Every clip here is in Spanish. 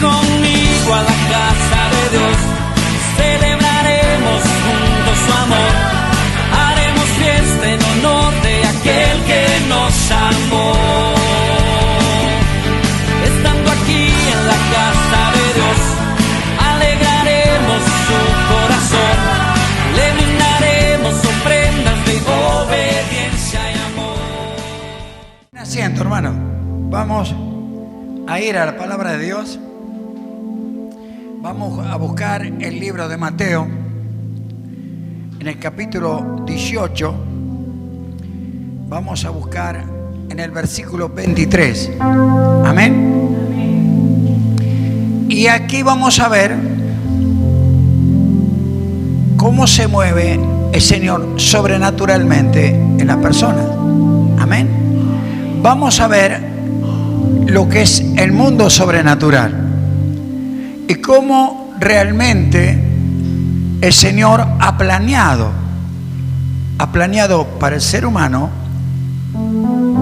conmigo a la casa de Dios. Celebraremos juntos su amor. Haremos fiesta en honor de aquel que nos amó. Estando aquí en la casa de Dios, alegraremos su corazón. Le brindaremos ofrendas de obediencia y amor. Asiento, hermano. Vamos a ir a la palabra de Dios. Vamos a buscar el libro de Mateo en el capítulo 18. Vamos a buscar en el versículo 23. Amén. Y aquí vamos a ver cómo se mueve el Señor sobrenaturalmente en las personas. Amén. Vamos a ver lo que es el mundo sobrenatural y cómo realmente el Señor ha planeado para el ser humano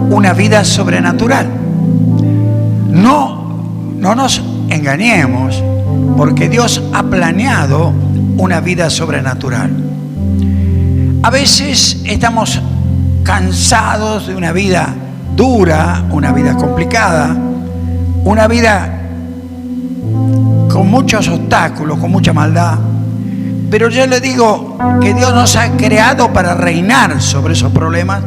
una vida sobrenatural. No nos engañemos, porque Dios ha planeado una vida sobrenatural. A veces estamos cansados de una vida dura, una vida complicada, una vida con muchos obstáculos, con mucha maldad. Pero yo le digo que Dios nos ha creado para reinar sobre esos problemas,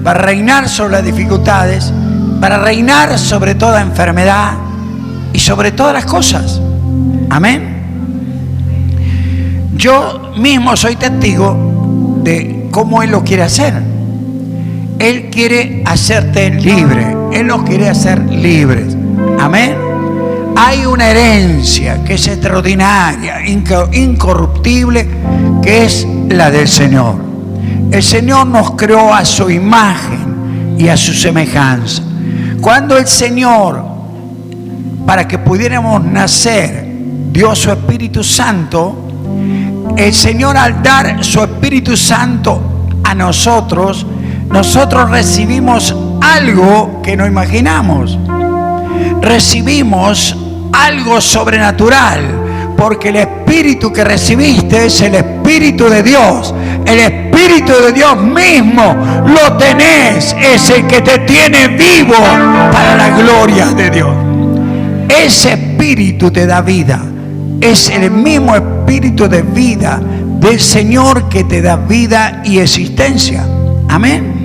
para reinar sobre las dificultades, para reinar sobre toda enfermedad y sobre todas las cosas. Amén. Yo mismo soy testigo de cómo Él lo quiere hacer. Él quiere hacerte libre. Él nos quiere hacer libres. Amén. Hay una herencia que es extraordinaria, incorruptible, que es la del Señor. El Señor nos creó a su imagen y a su semejanza. Cuando el Señor, para que pudiéramos nacer, dio su Espíritu Santo, el Señor, al dar su Espíritu Santo a nosotros recibimos algo que no imaginamos. Recibimos algo sobrenatural, porque el Espíritu que recibiste es el Espíritu de Dios. El Espíritu de Dios mismo lo tenés, es el que te tiene vivo para la gloria de Dios. Ese Espíritu te da vida, es el mismo Espíritu de vida del Señor que te da vida y existencia. Amén.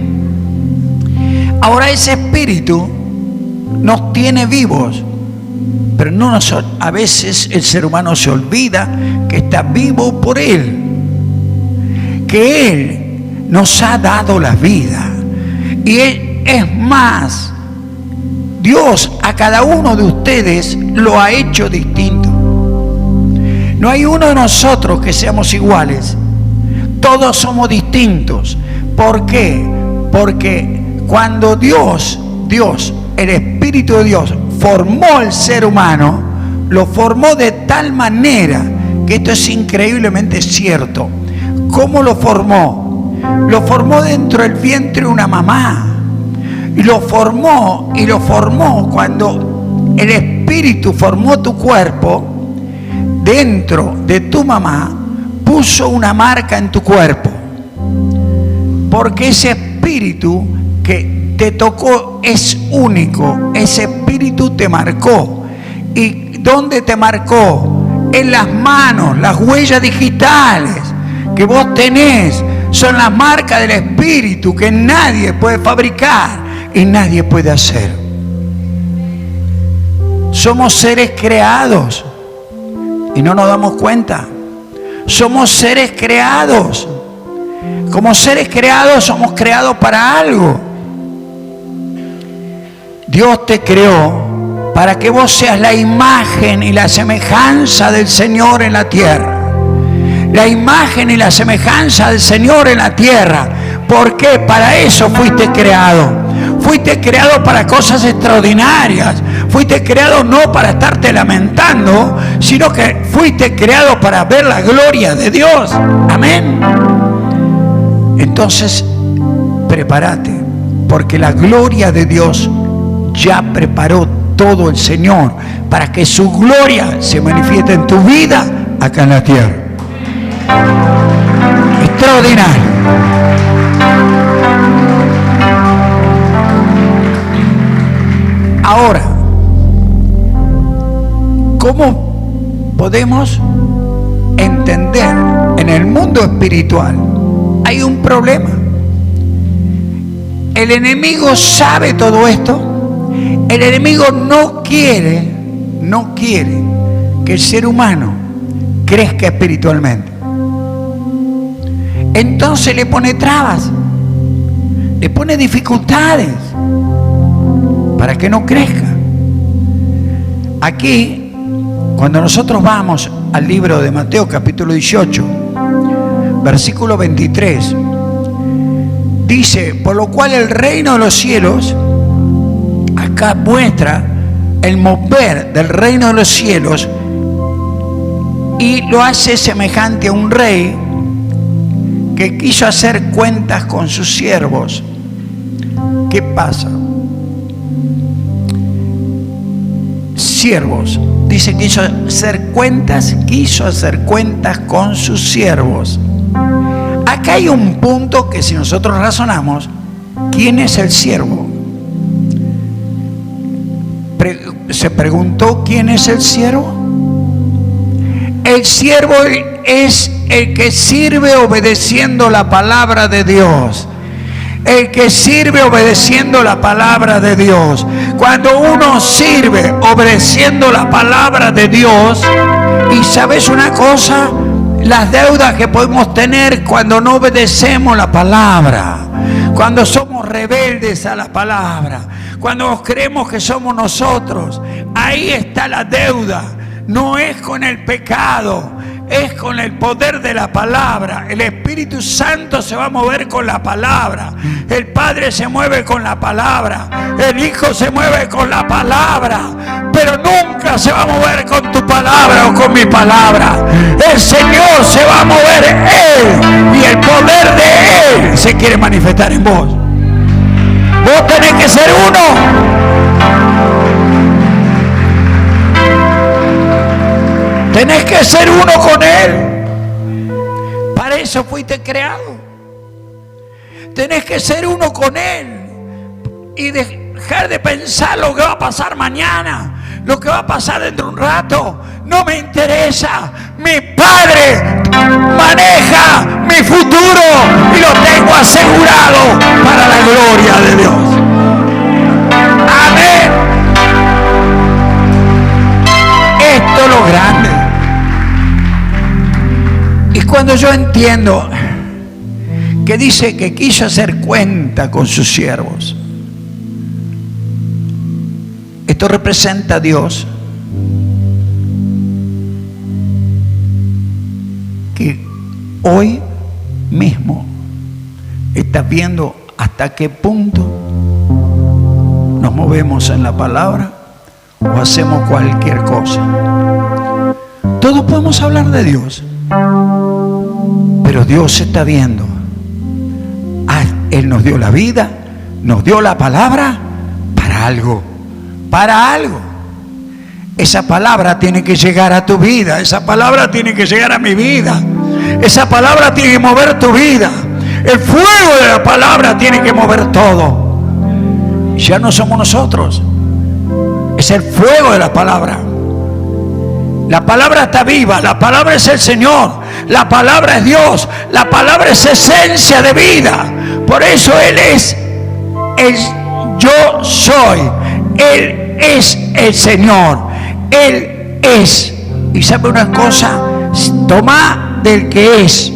Ahora ese Espíritu nos tiene vivos, pero a veces el ser humano se olvida que está vivo por Él, que Él nos ha dado la vida. Y es más, Dios a cada uno de ustedes lo ha hecho distinto. No hay uno de nosotros que seamos iguales. Todos somos distintos. ¿Por qué? Porque cuando Dios, el Espíritu de Dios, formó al ser humano, lo formó de tal manera que esto es increíblemente cierto. ¿Cómo lo formó? Lo formó dentro del vientre de una mamá. Y lo formó cuando el Espíritu formó tu cuerpo. Dentro de tu mamá puso una marca en tu cuerpo, porque ese Espíritu que te tocó es único. Ese Espíritu te marcó. ¿Y dónde te marcó? En las manos. Las huellas digitales que vos tenés son las marcas del Espíritu que nadie puede fabricar y nadie puede hacer. Somos seres creados y no nos damos cuenta. Somos seres creados. Como seres creados somos creados para algo. Dios te creó para que vos seas la imagen y la semejanza del Señor en la tierra. La imagen y la semejanza del Señor en la tierra. ¿Por qué? Para eso fuiste creado. Fuiste creado para cosas extraordinarias. Fuiste creado no para estarte lamentando, sino que fuiste creado para ver la gloria de Dios. Amén. Entonces, prepárate, porque la gloria de Dios ya preparó todo el Señor para que su gloria se manifieste en tu vida acá en la tierra. Extraordinario. Ahora, ¿cómo podemos entender en el mundo espiritual? Hay un problema. El enemigo sabe todo esto. El enemigo no quiere que el ser humano crezca espiritualmente. Entonces le pone trabas, le pone dificultades para que no crezca. Aquí, cuando nosotros vamos al libro de Mateo capítulo 18, versículo 23, dice: por lo cual el reino de los cielos, acá muestra el mover del reino de los cielos y lo hace semejante a un rey que quiso hacer cuentas con sus siervos. ¿Qué pasa? Siervos, dice quiso hacer cuentas con sus siervos. Acá hay un punto que si nosotros razonamos, ¿quién es el siervo? Se preguntó quién es el siervo. El siervo es el que sirve obedeciendo la palabra de Dios. El que sirve obedeciendo la palabra de Dios. Cuando uno sirve obedeciendo la palabra de Dios, y sabes una cosa, las deudas que podemos tener cuando no obedecemos la palabra, cuando somos rebeldes a la palabra, cuando creemos que somos nosotros, ahí está la deuda. No es con el pecado, es con el poder de la palabra. El Espíritu Santo se va a mover con la palabra. El Padre se mueve con la palabra. El Hijo se mueve con la palabra. Pero nunca se va a mover con tu palabra o con mi palabra. El Señor se va a mover Él, y el poder de Él se quiere manifestar en vos. Vos tenés que ser uno. Tenés que ser uno con Él. Para eso fuiste creado. Tenés que ser uno con Él y dejar de pensar lo que va a pasar mañana, lo que va a pasar dentro de un rato. No me interesa. Mi Padre maneja mi futuro y lo tengo asegurado para la gloria de Dios. Amén. Esto es lo grande. Y cuando yo entiendo que dice que quiso hacer cuenta con sus siervos, esto representa a Dios, que hoy mismo estás viendo hasta qué punto nos movemos en la palabra o hacemos cualquier cosa. Todos podemos hablar de Dios, pero Dios está viendo. Él nos dio la vida, nos dio la palabra para algo. Para algo. Esa palabra tiene que llegar a tu vida. Esa palabra tiene que llegar a mi vida. Esa palabra tiene que mover tu vida. El fuego de la palabra tiene que mover todo. Ya no somos nosotros. Es el fuego de la palabra. La palabra está viva. La palabra es el Señor. La palabra es Dios. La palabra es esencia de vida. Por eso Él es el yo soy. Él es el Señor. Él es. Y sabe una cosa, toma del que es.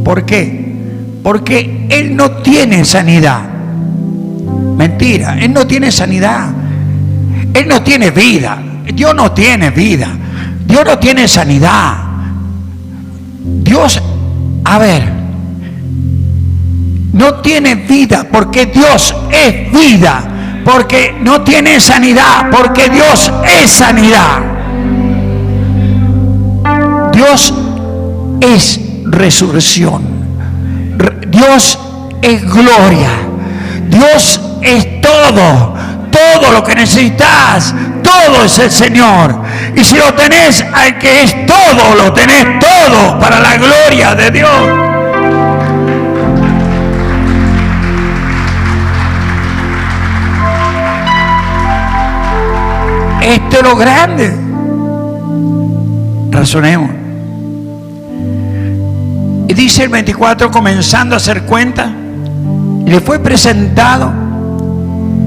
¿Por qué? Porque Él no tiene sanidad. Mentira, Él no tiene sanidad. Él no tiene vida. Dios no tiene vida. Dios no tiene sanidad. Dios, a ver, no tiene vida porque Dios es vida. Porque no tiene sanidad, porque Dios es sanidad. Dios es resurrección. Dios es gloria. Dios es todo. todo lo que necesitas, todo es el Señor. Y si lo tenés al que es todo, lo tenés todo para la gloria de Dios. Esto es lo grande. Razonemos. Y dice el 24, comenzando a hacer cuenta, le fue presentado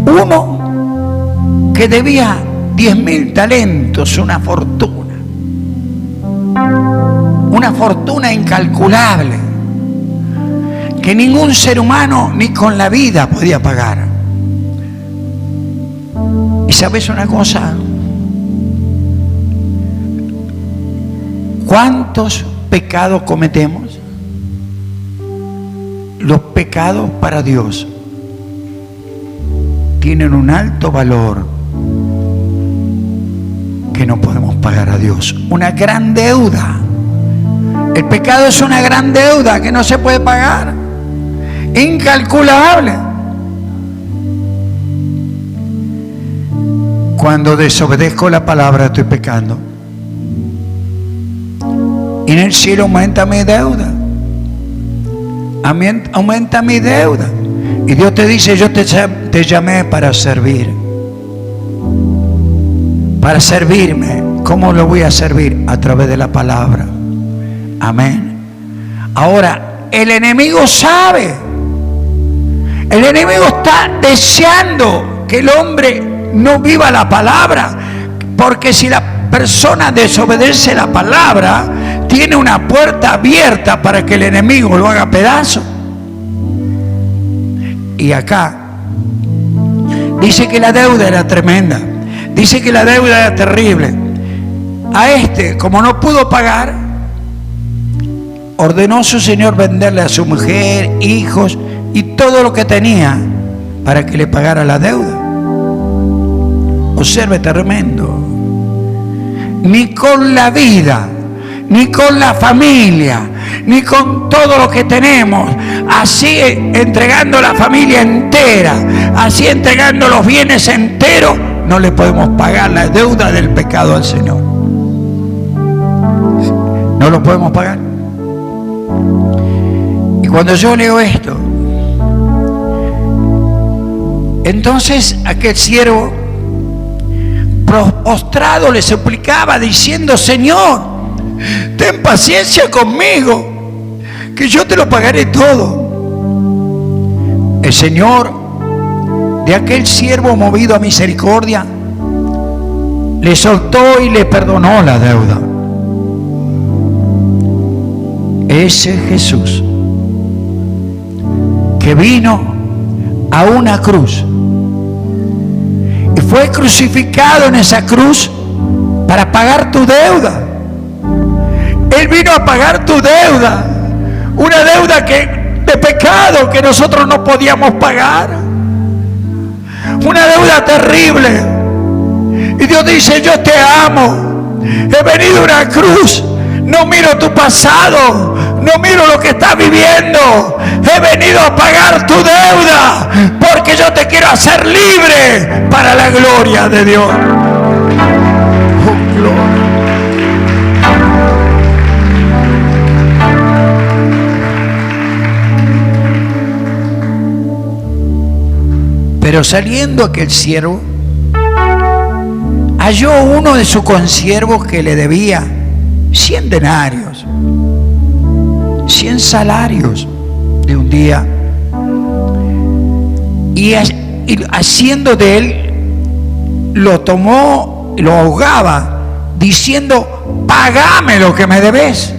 uno que debía 10.000 talentos, una fortuna incalculable, que ningún ser humano ni con la vida podía pagar. ¿Y sabes una cosa? ¿Cuántos pecados cometemos? Los pecados para Dios tienen un alto valor que no podemos pagar a Dios. Una gran deuda. El pecado es una gran deuda que no se puede pagar. Incalculable. Cuando desobedezco la palabra estoy pecando. Y en el cielo aumenta mi deuda. Aumenta mi deuda. Y Dios te dice, yo te llamé para servir. Para servirme. ¿Cómo lo voy a servir? A través de la palabra. Amén. Ahora, el enemigo sabe. El enemigo está deseando que el hombre no viva la palabra. Porque si la persona desobedece la palabra, tiene una puerta abierta para que el enemigo lo haga pedazo. Y acá dice que la deuda era tremenda, dice que la deuda era terrible. A este, como no pudo pagar, ordenó su señor venderle a su mujer, hijos y todo lo que tenía para que le pagara la deuda. Observe, tremendo. Ni con la vida, ni con la familia, ni con todo lo que tenemos, así entregando la familia entera, así entregando los bienes enteros, no le podemos pagar la deuda del pecado al Señor. No lo podemos pagar. Y cuando yo leo esto, entonces aquel siervo postrado le suplicaba diciendo, Señor, ten paciencia conmigo, que yo te lo pagaré todo. El Señor de aquel siervo, movido a misericordia, le soltó y le perdonó la deuda. Ese Jesús que vino a una cruz y fue crucificado en esa cruz para pagar tu deuda. Él vino a pagar tu deuda, una deuda de pecado que nosotros no podíamos pagar, una deuda terrible. Y Dios dice, yo te amo, he venido a una cruz, no miro tu pasado, no miro lo que estás viviendo, he venido a pagar tu deuda, porque yo te quiero hacer libre para la gloria de Dios. Oh, gloria. Pero saliendo aquel siervo, halló uno de sus consiervos que le debía 100 denarios, 100 salarios de un día, y haciendo de él, lo tomó, lo ahogaba, diciendo, pagame lo que me debes.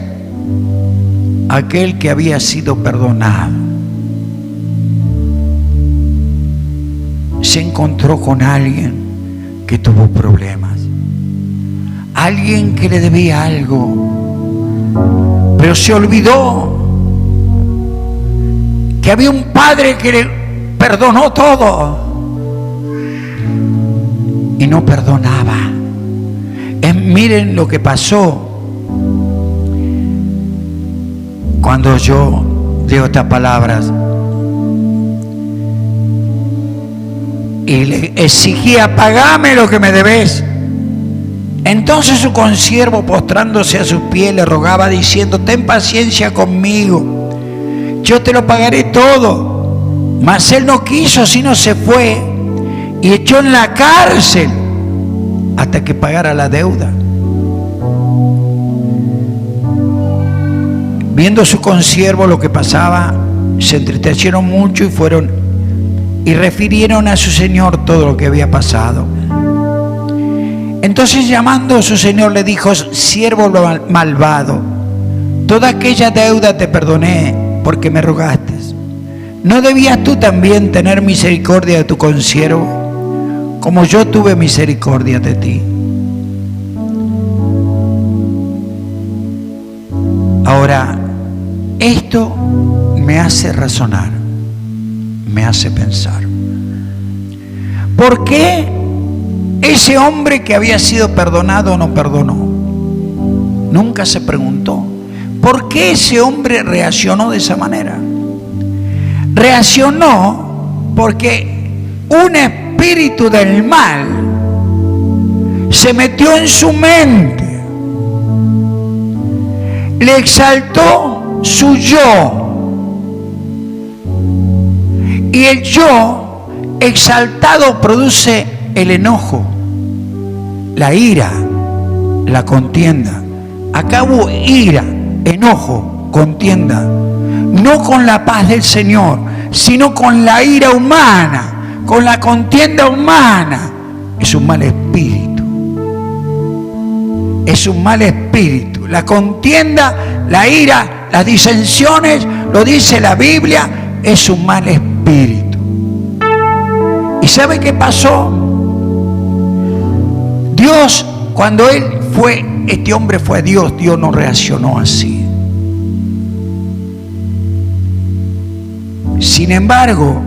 Aquel que había sido perdonado se encontró con alguien que tuvo problemas, alguien que le debía algo, pero se olvidó que había un padre que le perdonó todo y no perdonaba. Miren lo que pasó cuando yo digo estas palabras. y le exigía: pagame lo que me debes. Entonces su consiervo, postrándose a sus pies, le rogaba diciendo: ten paciencia conmigo, yo te lo pagaré todo. Mas él no quiso, sino se fue y echó en la cárcel hasta que pagara la deuda. Viendo su consiervo lo que pasaba, se entristecieron mucho y fueron y refirieron a su señor todo lo que había pasado. Entonces, llamando a su señor, le dijo: siervo malvado, toda aquella deuda te perdoné porque me rogaste. ¿No debías tú también tener misericordia de tu consiervo, como yo tuve misericordia de ti? Ahora, esto me hace razonar, me hace pensar. ¿Por qué ese hombre que había sido perdonado no perdonó? Nunca se preguntó. ¿Por qué ese hombre reaccionó de esa manera? Reaccionó porque un espíritu del mal se metió en su mente, le exaltó su yo, y el yo exaltado produce el enojo, la ira, la contienda. Acá hubo ira, enojo, contienda, no con la paz del Señor, sino con la ira humana, con la contienda humana. Es un mal espíritu, es un mal espíritu. La contienda, la ira, las disensiones, lo dice la Biblia, es un mal espíritu. ¿Y sabe qué pasó? Dios, cuando este hombre fue a Dios, Dios no reaccionó así. Sin embargo,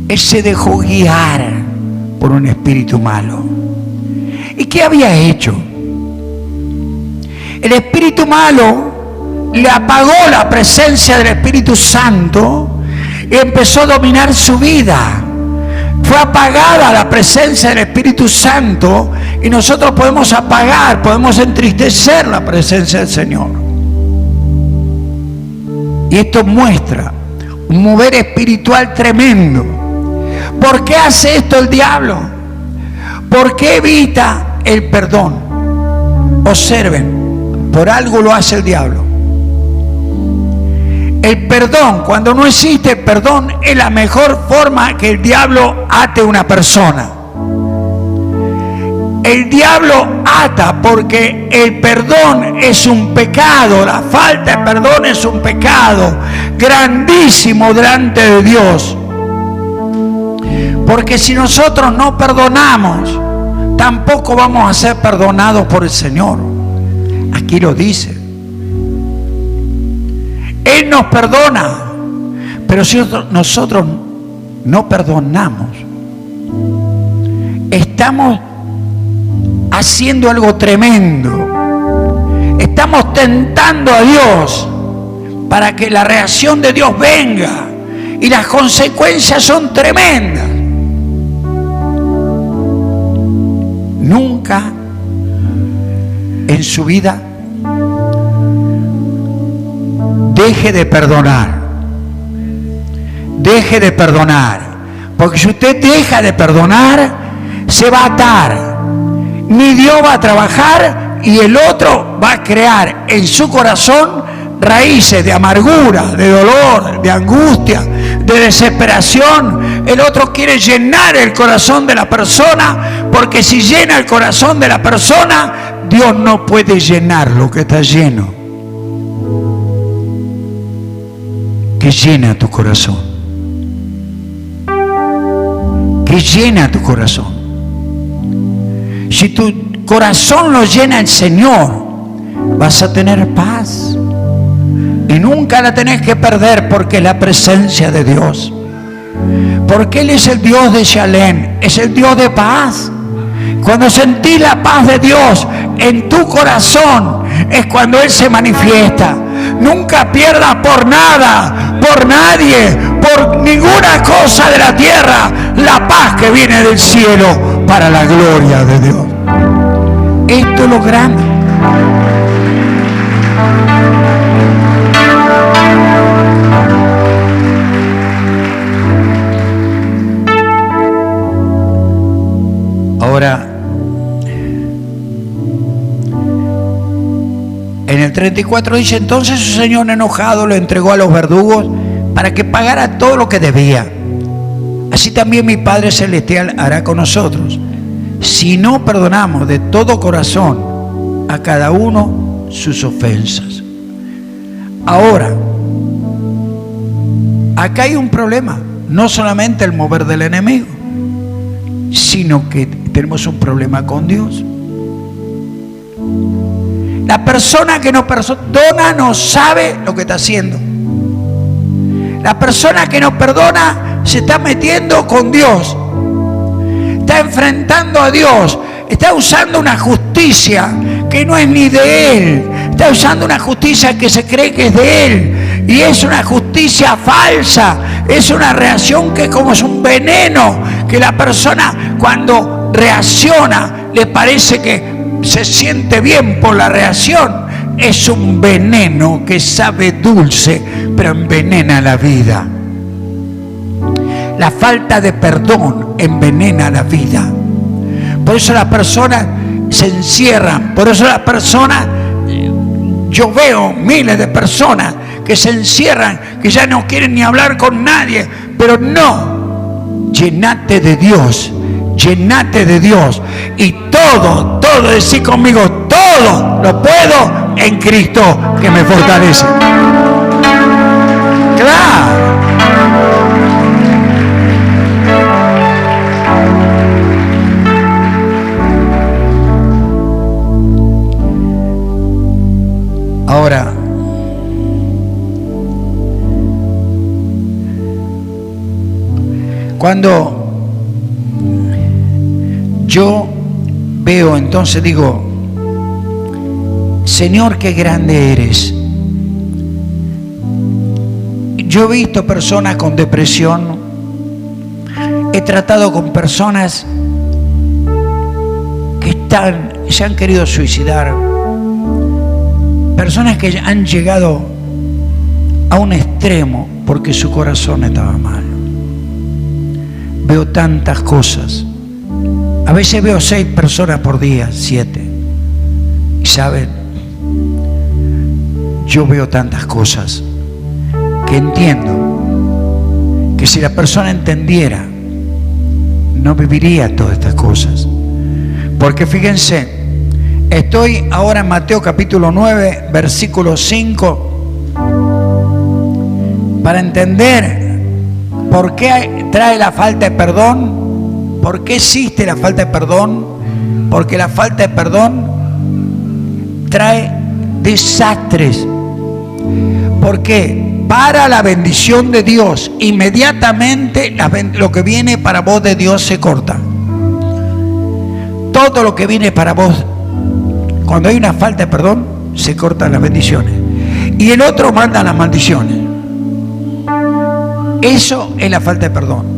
él se dejó guiar por un espíritu malo. ¿Y qué había hecho? El espíritu malo le apagó la presencia del Espíritu Santo y empezó a dominar su vida. Fue apagada la presencia del Espíritu Santo y nosotros podemos apagar, podemos entristecer la presencia del Señor. Y esto muestra un mover espiritual tremendo. ¿Por qué hace esto el diablo? ¿Por qué evita el perdón? Observen, por algo lo hace el diablo. El perdón, cuando no existe el perdón, es la mejor forma que el diablo ate a una persona. El diablo ata porque el perdón es un pecado, la falta de perdón es un pecado grandísimo delante de Dios. Porque si nosotros no perdonamos, tampoco vamos a ser perdonados por el Señor. Aquí lo dice. Él nos perdona, pero si nosotros no perdonamos, estamos haciendo algo tremendo. Estamos tentando a Dios para que la reacción de Dios venga, y las consecuencias son tremendas. Nunca en su vida deje de perdonar. Deje de perdonar. Porque si usted deja de perdonar, se va a atar. Ni Dios va a trabajar y el otro va a crear en su corazón raíces de amargura, de dolor, de angustia, de desesperación. El otro quiere llenar el corazón de la persona, porque si llena el corazón de la persona, Dios no puede llenar lo que está lleno. ¿Qué llena tu corazón? ¿Qué llena tu corazón? Si tu corazón lo llena el Señor, vas a tener paz. Y nunca la tenés que perder, porque es la presencia de Dios. Porque Él es el Dios de Shalem, es el Dios de paz. Cuando sentís la paz de Dios en tu corazón, es cuando Él se manifiesta. nunca pierdas por nada, por nadie, por ninguna cosa de la tierra, la paz que viene del cielo para la gloria de Dios. Esto es lo grande. Ahora, en el 34 dice, entonces su señor enojado lo entregó a los verdugos para que pagara todo lo que debía. Así también mi Padre Celestial hará con nosotros, si no perdonamos de todo corazón a cada uno sus ofensas. Ahora, acá hay un problema, no solamente el mover del enemigo, sino que tenemos un problema con Dios. La persona que no perdona no sabe lo que está haciendo. La persona que no perdona se está metiendo con Dios, está enfrentando a Dios, está usando una justicia que no es ni de Él, está usando una justicia que se cree que es de Él, y es una justicia falsa, es una reacción que como es un veneno, que la persona cuando reacciona le parece que se siente bien por la reacción. Es un veneno que sabe dulce, pero envenena la vida. La falta de perdón envenena la vida. Por eso las personas se encierran. Por eso las personas, yo veo miles de personas que se encierran, que ya no quieren ni hablar con nadie. Pero no, llenate de Dios. Llenate de Dios. Y todo, decir conmigo, todo lo puedo en Cristo que me fortalece. Claro. Ahora, cuando yo veo, entonces digo, Señor, qué grande eres. Yo he visto personas con depresión, he tratado con personas que se han querido suicidar, personas que han llegado a un extremo porque su corazón estaba mal. Veo tantas cosas. A veces veo 6 personas por día, 7. Y saben, yo veo tantas cosas que entiendo que si la persona entendiera, no viviría todas estas cosas. Porque fíjense, estoy ahora en Mateo capítulo 9, versículo 5, para entender por qué trae la falta de perdón. ¿Por qué existe la falta de perdón? Porque la falta de perdón trae desastres. Porque para la bendición de Dios, inmediatamente lo que viene para vos de Dios se corta. Todo lo que viene para vos, cuando hay una falta de perdón, se cortan las bendiciones. Y el otro manda las maldiciones. Eso es la falta de perdón.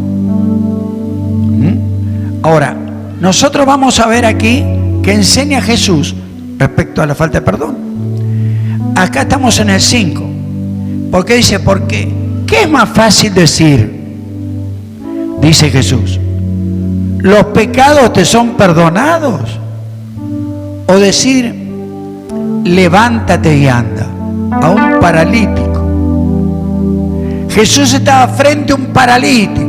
Ahora, nosotros vamos a ver aquí que enseña Jesús respecto a la falta de perdón. Acá estamos en el 5. Porque dice, porque ¿qué es más fácil decir? Dice Jesús, ¿los pecados te son perdonados? O decir, levántate y anda, a un paralítico. Jesús estaba frente a un paralítico.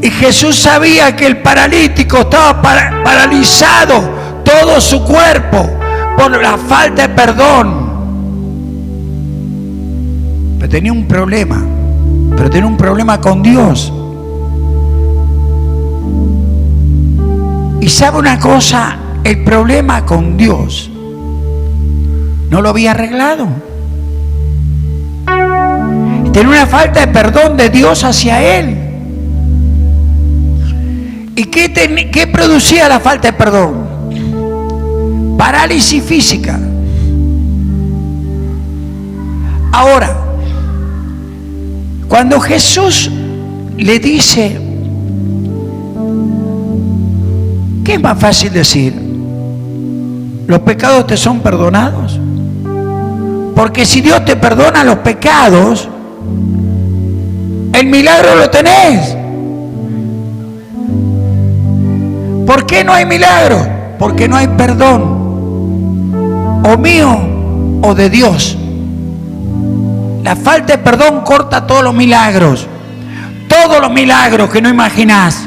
Y Jesús sabía que el paralítico estaba paralizado, todo su cuerpo, por la falta de perdón. Pero tenía un problema con Dios. Y sabe una cosa, el problema con Dios no lo había arreglado. Tenía una falta de perdón de Dios hacia él. ¿Y qué producía la falta de perdón? Parálisis física. Ahora, cuando Jesús le dice, ¿qué es más fácil decir? ¿Los pecados te son perdonados? Porque si Dios te perdona los pecados, el milagro lo tenés. ¿Por qué no hay milagro? Porque no hay perdón, o mío o de Dios. La falta de perdón corta todos los milagros. Todos los milagros que no imaginás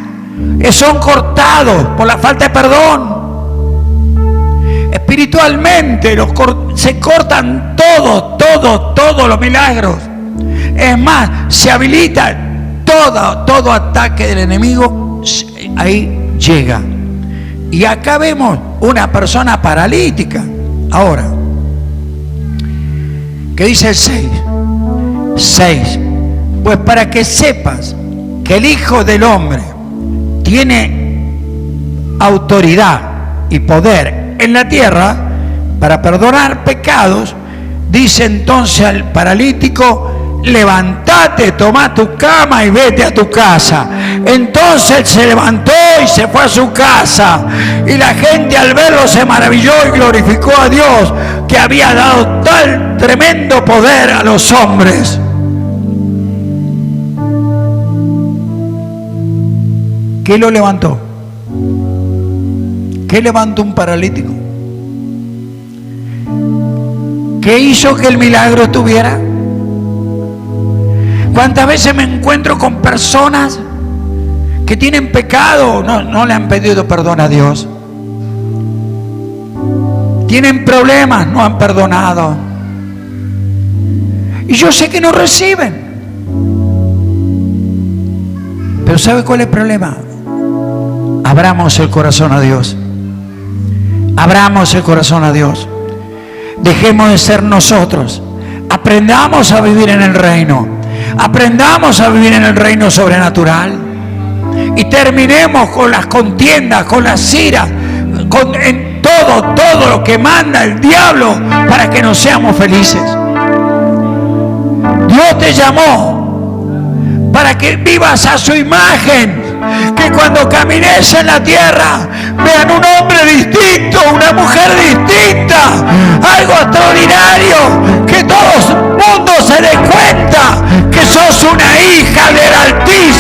son cortados por la falta de perdón. Espiritualmente se cortan todos los milagros. Es más, se habilita todo ataque del enemigo, ahí llega. Y acá vemos una persona paralítica. Ahora, ¿qué dice el 6? Pues para que sepas que el Hijo del Hombre tiene autoridad y poder en la tierra para perdonar pecados, dice entonces al paralítico: levántate, toma tu cama y vete a tu casa. Entonces se levantó y se fue a su casa, y la gente al verlo se maravilló y glorificó a Dios, que había dado tal tremendo poder a los hombres. ¿Qué lo levantó? ¿Qué levantó un paralítico? ¿Qué hizo que el milagro estuviera? ¿Cuántas veces me encuentro con personas que tienen pecado, no le han pedido perdón a Dios? Tienen problemas, no han perdonado. Y yo sé que no reciben. Pero ¿sabe cuál es el problema? Abramos el corazón a Dios. Abramos el corazón a Dios. Dejemos de ser nosotros. Aprendamos a vivir en el reino. Aprendamos a vivir en el reino sobrenatural. Y terminemos con las contiendas, con las iras, en todo lo que manda el diablo para que no seamos felices. Dios te llamó para que vivas a su imagen. Que cuando camines en la tierra vean un hombre distinto, una mujer distinta, algo extraordinario, que todo el mundo se dé cuenta que sos una hija del Altísimo.